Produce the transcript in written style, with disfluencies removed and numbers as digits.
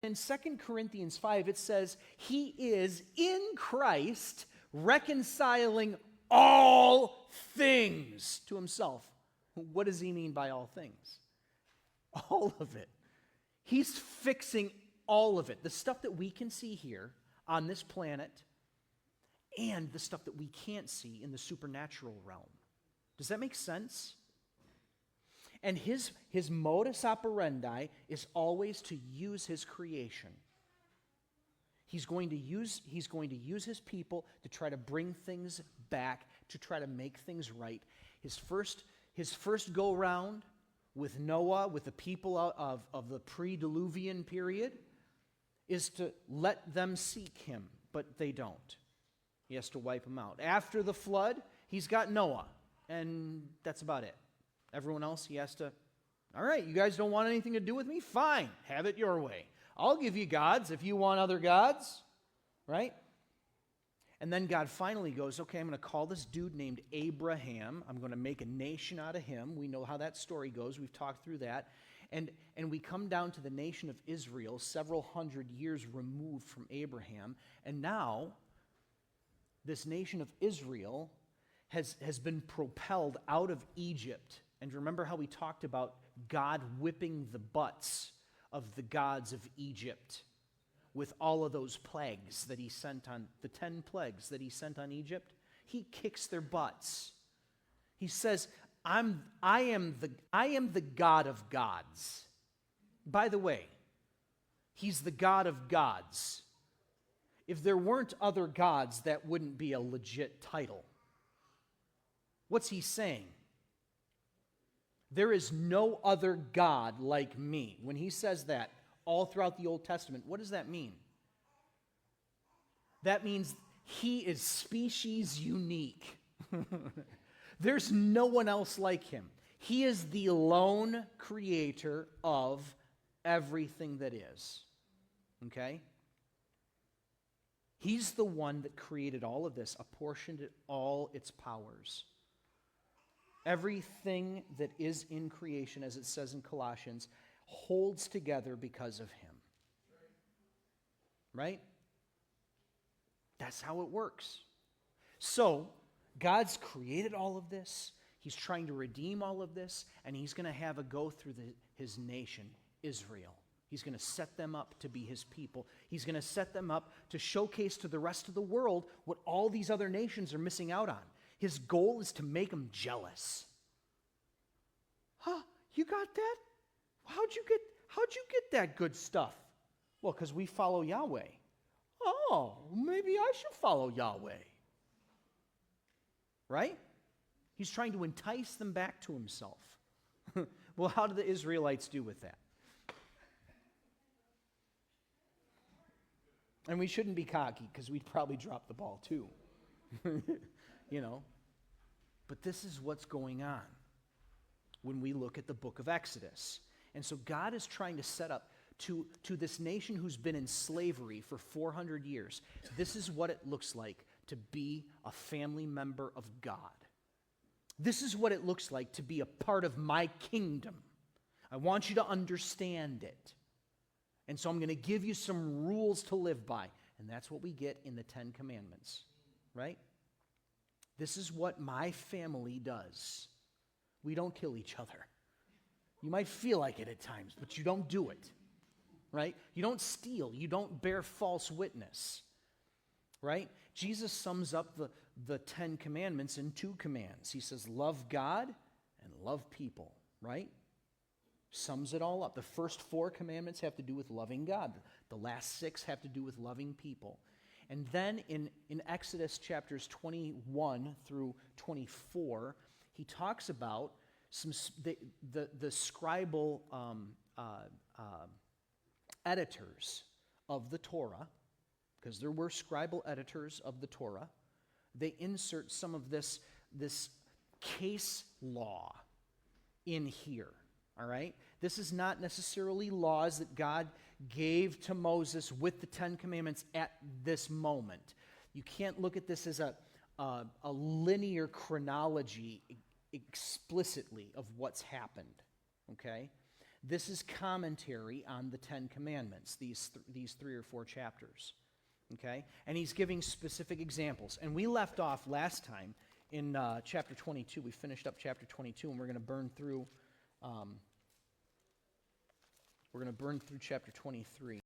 In 2 Corinthians 5, it says, he is in Christ reconciling all things to himself. What does he mean by all things? All of it. He's fixing all of it. The stuff that we can see here on this planet and the stuff that we can't see in the supernatural realm. Does that make sense? And his modus operandi is always to use his creation. He's going to use his people to try to bring things back, to try to make things right. His first go round with Noah, with the people of the pre-Diluvian period, is to let them seek him, but they don't. He has to wipe them out. After the flood, he's got Noah, and that's about it. Everyone else, he has to, all right, you guys don't want anything to do with me? Fine, have it your way. I'll give you gods if you want other gods, right? And then God finally goes, okay, I'm going to call this dude named Abraham. I'm going to make a nation out of him. We know how that story goes. We've talked through that. And we come down to the nation of Israel, several hundred years removed from Abraham. And now, this nation of Israel has been propelled out of Egypt. And remember how we talked about God whipping the butts of the gods of Egypt with all of those plagues that he sent on, the 10 plagues that he sent on Egypt? He kicks their butts. He says, I am the God of gods. By the way, he's the God of gods. If there weren't other gods, that wouldn't be a legit title. What's he saying? There is no other God like me. When he says that all throughout the Old Testament, what does that mean? That means he is species unique. There's no one else like him. He is the lone creator of everything that is. Okay? He's the one that created all of this, apportioned it all its powers. Everything that is in creation, as it says in Colossians, holds together because of him. Right? That's how it works. So, God's created all of this. He's trying to redeem all of this, and he's going to have a go through his nation, Israel. He's going to set them up to be his people. He's going to set them up to showcase to the rest of the world what all these other nations are missing out on. His goal is to make them jealous. Huh? You got that? How'd you get that good stuff? Well, because we follow Yahweh. Oh, maybe I should follow Yahweh. Right? He's trying to entice them back to himself. Well, how did the Israelites do with that? And we shouldn't be cocky, because we'd probably drop the ball too. You know? But this is what's going on when we look at the book of Exodus. And so God is trying to set up to this nation who's been in slavery for 400 years. This is what it looks like to be a family member of God. This is what it looks like to be a part of my kingdom. I want you to understand it. And so I'm going to give you some rules to live by. And that's what we get in the 10 Commandments, right? This is what my family does. We don't kill each other. You might feel like it at times, but you don't do it, right? You don't steal. You don't bear false witness, right? Jesus sums up the 10 Commandments in 2 commands. He says, love God and love people, right? Sums it all up. The first 4 commandments have to do with loving God. The last 6 have to do with loving people. And then in Exodus chapters 21 through 24, he talks about the scribal editors of the Torah, because there were scribal editors of the Torah. They insert some of this case law in here. All right? This is not necessarily laws that God gave to Moses with the 10 Commandments at this moment. You can't look at this as a linear chronology explicitly of what's happened. Okay? This is commentary on the Ten Commandments, these 3 or 4 chapters. Okay? And he's giving specific examples. And we left off last time in chapter 22. We finished up chapter 22, and we're going to burn through chapter 23.